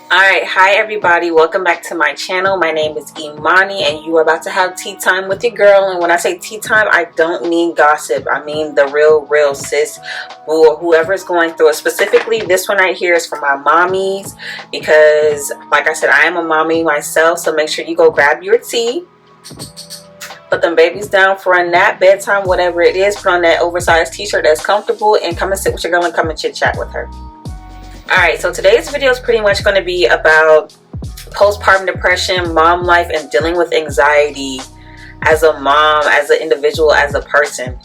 Alright, hi everybody, welcome back to my channel. My name is Imani and you are about to have tea time with your girl. And when I say tea time, I don't mean gossip. I mean the real sis, boo, or whoever is going through it. Specifically, this one right here is for my mommies because, like I said, I am a mommy myself. So make sure you go grab your tea. Put them babies down for a nap, bedtime, whatever it is. Put on that oversized t-shirt that's comfortable and come and sit with your girl and come and chit chat with her. Alright, so today's video is pretty much going to be about postpartum depression, mom life, and dealing with anxiety as a mom, as an individual, as a person.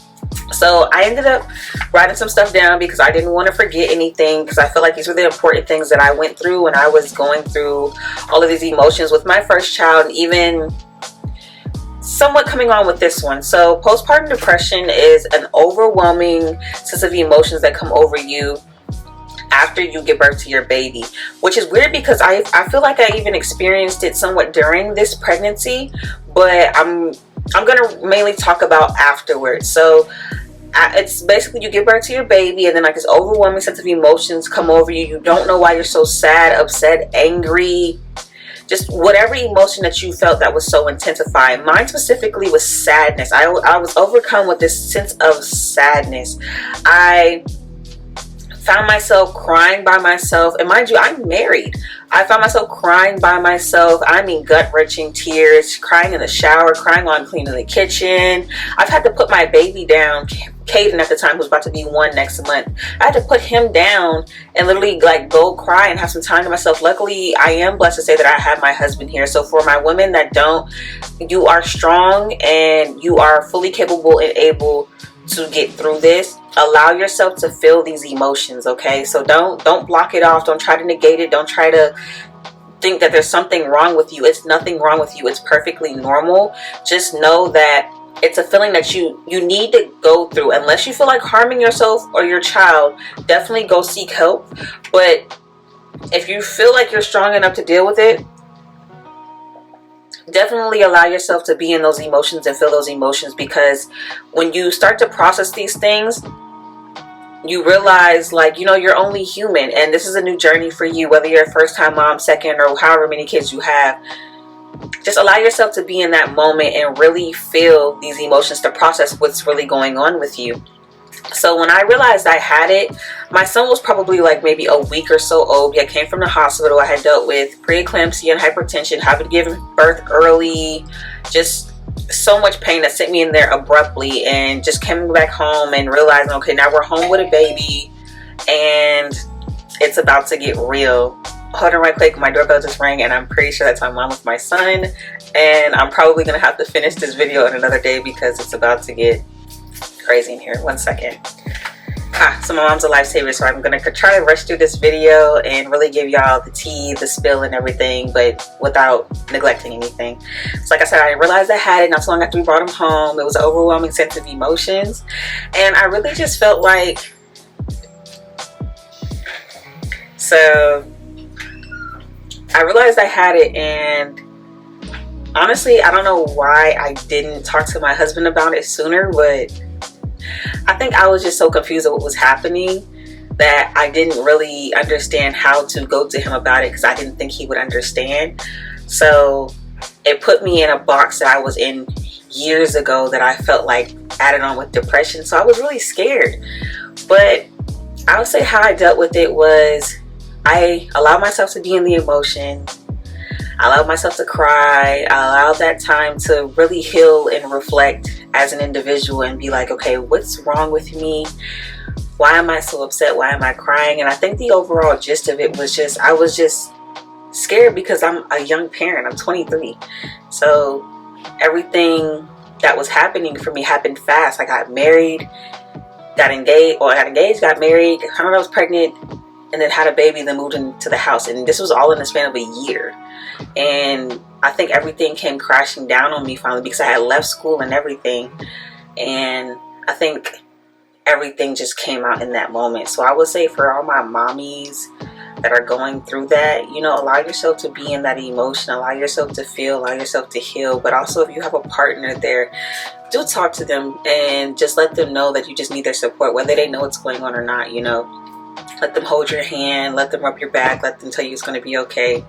So I ended up writing some stuff down because I didn't want to forget anything, because I feel like these were the important things that I went through when I was going through all of these emotions with my first child, and even somewhat coming on with this one. So postpartum depression is an overwhelming sense of emotions that come over you after you give birth to your baby, which is weird because I feel like I even experienced it somewhat during this pregnancy, but I'm gonna mainly talk about afterwards. So it's basically you give birth to your baby and then like this overwhelming sense of emotions come over you. You don't know why you're so sad, upset, angry, just whatever emotion that you felt that was so intensified. Mine specifically was sadness. I was overcome with this sense of sadness. I found myself crying by myself, and mind you, I'm married. I found myself crying by myself. I mean gut-wrenching tears, crying in the shower, crying while I'm cleaning the kitchen. I've had to put my baby down, Caden at the time, who's about to be 1 next month. I had to put him down and literally like go cry and have some time to myself. Luckily, I am blessed to say that I have my husband here. So for my women that don't, you are strong and you are fully capable and able to get through this. Allow yourself to feel these emotions, okay? So don't block it off. Don't try to negate it. Don't try to think that there's something wrong with you. It's nothing wrong with you. It's perfectly normal. Just know that it's a feeling that you need to go through. Unless you feel like harming yourself or your child, definitely go seek help. But if you feel like you're strong enough to deal with it, definitely allow yourself to be in those emotions and feel those emotions, because when you start to process these things, you realize, like, you know, you're only human and this is a new journey for you, whether you're a first-time mom, second, or however many kids you have. Just allow yourself to be in that moment and really feel these emotions to process what's really going on with you. So when I realized I had it, my son was probably like maybe a week or so old. I came from the hospital. I had dealt with preeclampsia and hypertension, having to give birth early, just so much pain that sent me in there abruptly, and just coming back home and realizing, okay, now we're home with a baby and it's about to get real. Hold on right quick, my doorbell just rang and I'm pretty sure that's my mom with my son, and I'm probably gonna have to finish this video in another day because it's about to get crazy in here. 1 second. So my mom's a lifesaver, so I'm gonna try to rush through this video and really give y'all the tea, the spill, and everything, but without neglecting anything. So like I said, I realized I had it not so long after we brought him home. It was an overwhelming sense of emotions, and I really just felt like, so I realized I had it, and honestly, I don't know why I didn't talk to my husband about it sooner, but I think I was just so confused at what was happening that I didn't really understand how to go to him about it, because I didn't think he would understand. So it put me in a box that I was in years ago that I felt like added on with depression. So I was really scared. But I would say how I dealt with it was I allowed myself to be in the emotion. I allowed myself to cry. I allowed that time to really heal and reflect as an individual and be like, okay, what's wrong with me? Why am I so upset? Why am I crying? And I think the overall gist of it was just, I was just scared because I'm a young parent. I'm 23. So everything that was happening for me happened fast. I got married, got engaged, got married, I was pregnant, and then had a baby, then moved into the house. And this was all in the span of a year. And I think everything came crashing down on me finally because I had left school and everything. And I think everything just came out in that moment. So I would say for all my mommies that are going through that, you know, allow yourself to be in that emotion, allow yourself to feel, allow yourself to heal. But also if you have a partner there, do talk to them and just let them know that you just need their support, whether they know what's going on or not, you know. Let them hold your hand, let them rub your back, let them tell you it's going to be okay,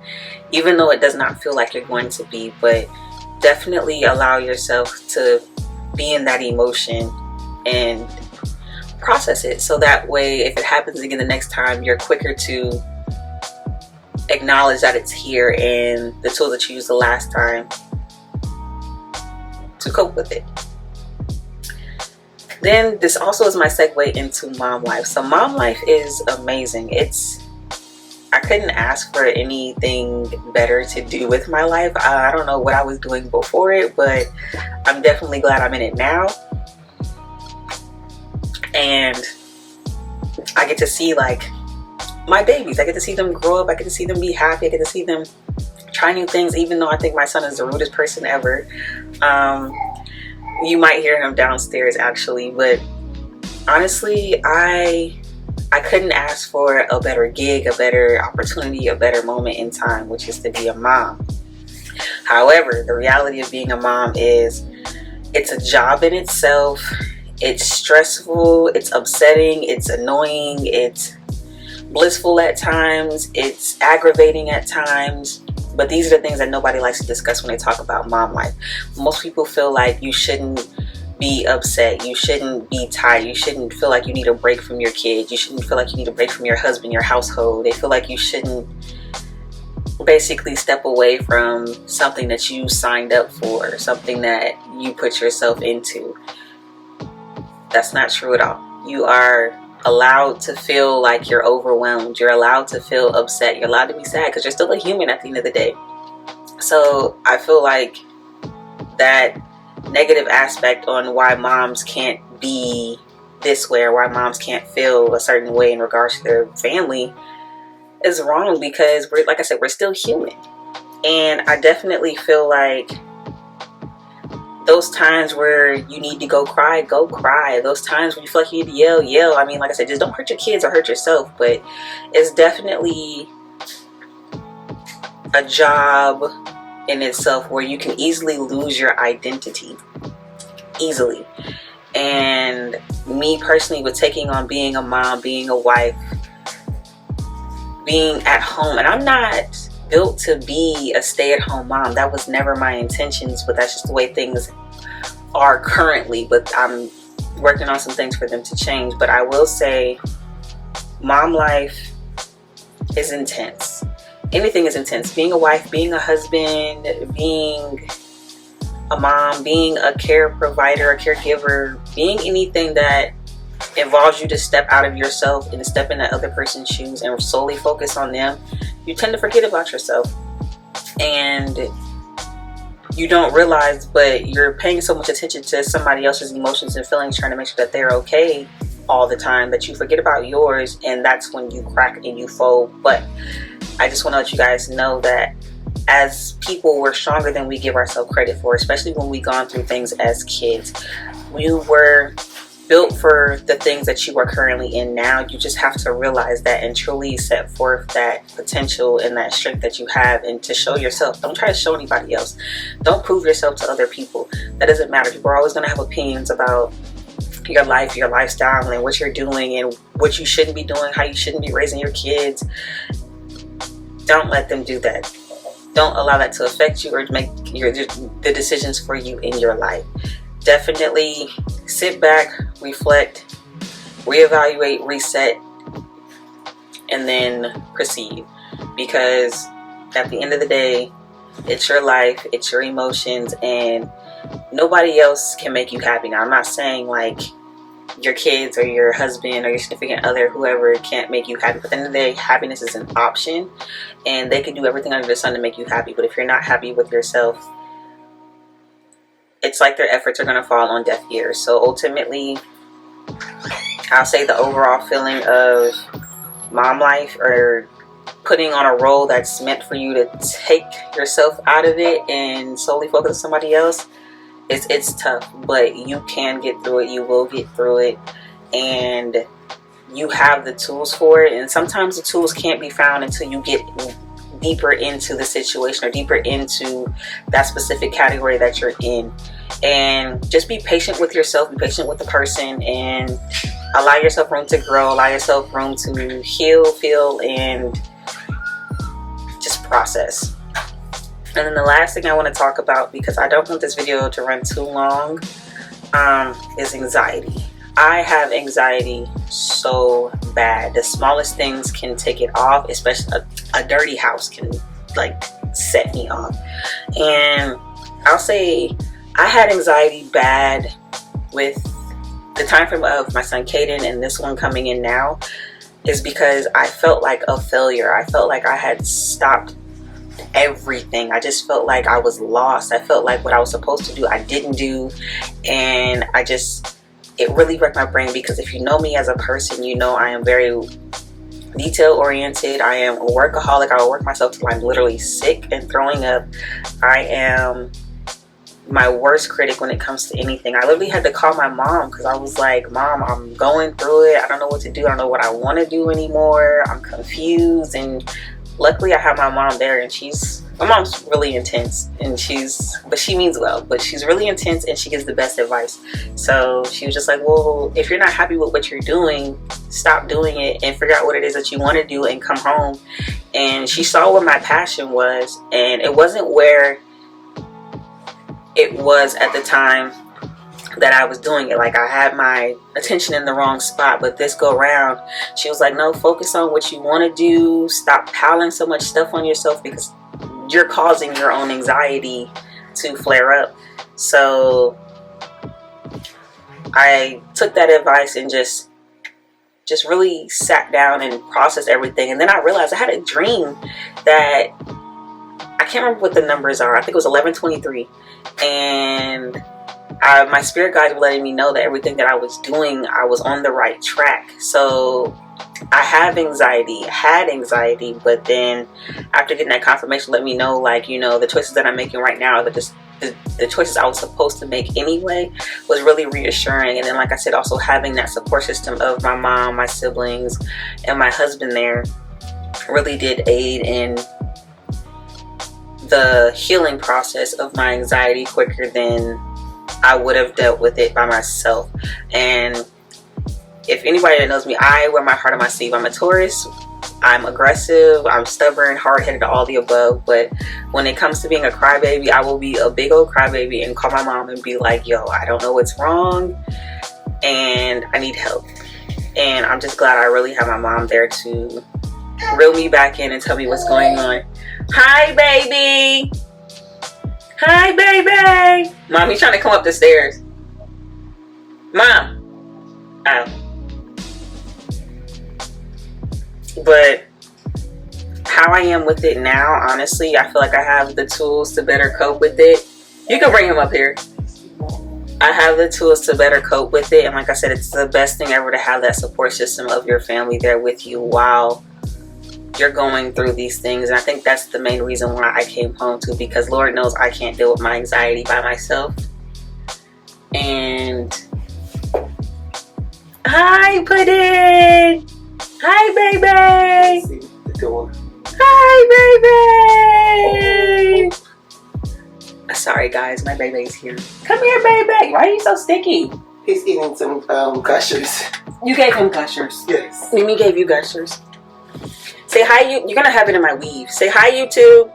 even though it does not feel like you're going to be. But definitely allow yourself to be in that emotion and process it, so that way if it happens again the next time, you're quicker to acknowledge that it's here and the tools that you used the last time to cope with it. Then this also is my segue into mom life. So mom life is amazing. I couldn't ask for anything better to do with my life. I don't know what I was doing before it, but I'm definitely glad I'm in it now. And I get to see like my babies. I get to see them grow up. I get to see them be happy. I get to see them try new things, even though I think my son is the rudest person ever. You might hear him downstairs actually, but honestly, I couldn't ask for a better gig, a better opportunity, a better moment in time, which is to be a mom. However, the reality of being a mom is it's a job in itself. It's stressful, it's upsetting, it's annoying, it's blissful at times, it's aggravating at times. But these are the things that nobody likes to discuss when they talk about mom life. Most people feel like you shouldn't be upset, you shouldn't be tired, you shouldn't feel like you need a break from your kids, you shouldn't feel like you need a break from your husband, your household. They feel like you shouldn't basically step away from something that you signed up for, something that you put yourself into. That's not true at all. You are allowed to feel like you're overwhelmed. You're allowed to feel upset. You're allowed to be sad because you're still a human at the end of the day. So I feel like that negative aspect on why moms can't be this way or why moms can't feel a certain way in regards to their family is wrong, because we're, like I said, we're still human. And I definitely feel like those times where you need to go cry. Those times when you feel like you need to yell. I mean, like I said, just don't hurt your kids or hurt yourself. But it's definitely a job in itself where you can easily lose your identity. Easily. And me personally, with taking on being a mom, being a wife, being at home, and I'm not built to be a stay-at-home mom. That was never my intentions, but that's just the way things are currently. But I'm working on some things for them to change. But I will say mom life is intense. Anything is intense. Being a wife, being a husband, being a mom, being a care provider, a caregiver, being anything that involves you to step out of yourself and to step in that other person's shoes and solely focus on them, you tend to forget about yourself. And you don't realize, but you're paying so much attention to somebody else's emotions and feelings, trying to make sure that they're okay all the time, that you forget about yours, and that's when you crack and you fold. But I just want to let you guys know that as people, we're stronger than we give ourselves credit for, especially when we've gone through things as kids. We were built for the things that you are currently in now. You just have to realize that and truly set forth that potential and that strength that you have, and to show yourself. Don't try to show anybody else. Don't prove yourself to other people. That doesn't matter. People are always going to have opinions about your life, your lifestyle, and what you're doing and what you shouldn't be doing, how you shouldn't be raising your kids. Don't let them do that. Don't allow that to affect you or make the decisions for you in your life. Definitely sit back, reflect, reevaluate, reset, and then proceed. Because at the end of the day, it's your life, it's your emotions, and nobody else can make you happy. Now, I'm not saying like your kids or your husband or your significant other, whoever, can't make you happy. But at the end of the day, happiness is an option, and they can do everything under the sun to make you happy. But if you're not happy with yourself, it's like their efforts are going to fall on deaf ears. So ultimately, I'll say the overall feeling of mom life, or putting on a role that's meant for you to take yourself out of it and solely focus on somebody else, it's tough. But you can get through it. You will get through it. And you have the tools for it. And sometimes the tools can't be found until you get deeper into the situation or deeper into that specific category that you're in. And just be patient with yourself, be patient with the person, and allow yourself room to grow, allow yourself room to heal, feel, and just process. And then the last thing I want to talk about, because I don't want this video to run too long, is anxiety. I have anxiety so bad. The smallest things can take it off, especially a dirty house can like set me off. And I'll say I had anxiety bad with the time frame of my son Caden and this one coming in now, is because I felt like a failure. I felt like I had stopped everything. I just felt like I was lost. I felt like what I was supposed to do I didn't do, and it really wrecked my brain, because if you know me as a person, you know I am very detail oriented. I am a workaholic. I will work myself till I'm literally sick and throwing up. I am my worst critic when it comes to anything. I literally had to call my mom, because I was like, Mom, I'm going through it. I don't know what to do. I don't know what I want to do anymore. I'm confused. And luckily I have my mom there, and my mom's really intense, and but she means well, but she's really intense and she gives the best advice. So she was just like, well, if you're not happy with what you're doing, stop doing it and figure out what it is that you want to do and come home. And she saw what my passion was, and it wasn't where it was at the time that I was doing it. Like, I had my attention in the wrong spot, but this go round, she was like, no, focus on what you want to do. Stop piling so much stuff on yourself, because you're causing your own anxiety to flare up. So I took that advice and just really sat down and processed everything. And then I realized I had a dream that I can't remember what the numbers are. I think it was 1123, and my spirit guides were letting me know that everything that I was doing, I was on the right track. So I had anxiety, but then after getting that confirmation, let me know, like, you know, the choices that I'm making right now are just the choices I was supposed to make anyway, was really reassuring. And then, like I said, also having that support system of my mom, my siblings, and my husband there really did aid in the healing process of my anxiety quicker than I would have dealt with it by myself. And if anybody that knows me, I wear my heart on my sleeve. I'm a Taurus. I'm aggressive. I'm stubborn, hard-headed, all the above. But when it comes to being a crybaby, I will be a big old crybaby and call my mom and be like, yo, I don't know what's wrong and I need help. And I'm just glad I really have my mom there to reel me back in and tell me what's going on. Hi, baby. Hi, baby. Mom, he's trying to come up the stairs. Mom. Oh. But how I am with it now, honestly, I feel like I have the tools to better cope with it. You can bring him up here. I have the tools to better cope with it. And like I said, it's the best thing ever to have that support system of your family there with you while you're going through these things. And I think that's the main reason why I came home too, because Lord knows I can't deal with my anxiety by myself. And hi, Puddin'. Hi, baby. See the door. Hi, baby. Sorry, guys, my baby's here. Come here, baby. Why are you so sticky? He's eating some gushers. You gave him gushers. Yes. Mimi gave you gushers. Say hi, you're gonna have it in my weave. Say hi, YouTube.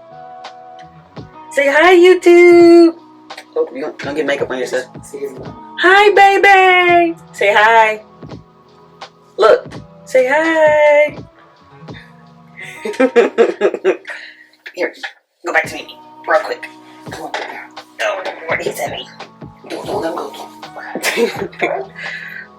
Say hi, YouTube. Oh, you don't get makeup on yourself. Hi, baby. Say hi. Look. Say hi. Here, go back to Mimi, real quick. Oh, what he said me. Don't let go.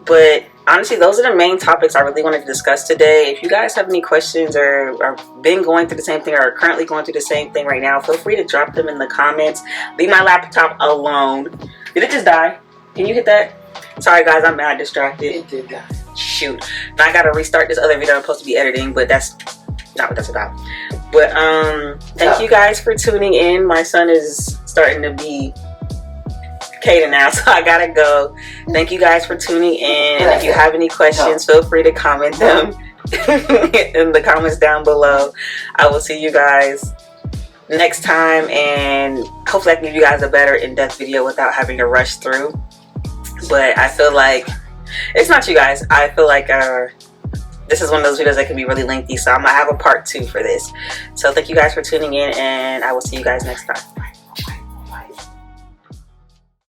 But honestly, those are the main topics I really wanted to discuss today. If you guys have any questions or been going through the same thing or are currently going through the same thing right now, feel free to drop them in the comments. Leave my laptop alone. Did it just die? Can you hit that? Sorry guys, I'm mad distracted. It did die. Shoot. Now I gotta restart this other video I'm supposed to be editing, but that's not what that's about. But thank you guys for tuning in. My son is starting to be Caden now, so I gotta go. Thank you guys for tuning in. And if you have any questions, feel free to comment them in the comments down below. I will see you guys next time, and hopefully I can give you guys a better in-depth video without having to rush through. But I feel like It's not you guys. I feel like this is one of those videos that can be really lengthy, so I'm gonna have a part 2 for this. So thank you guys for tuning in, and I will see you guys next time.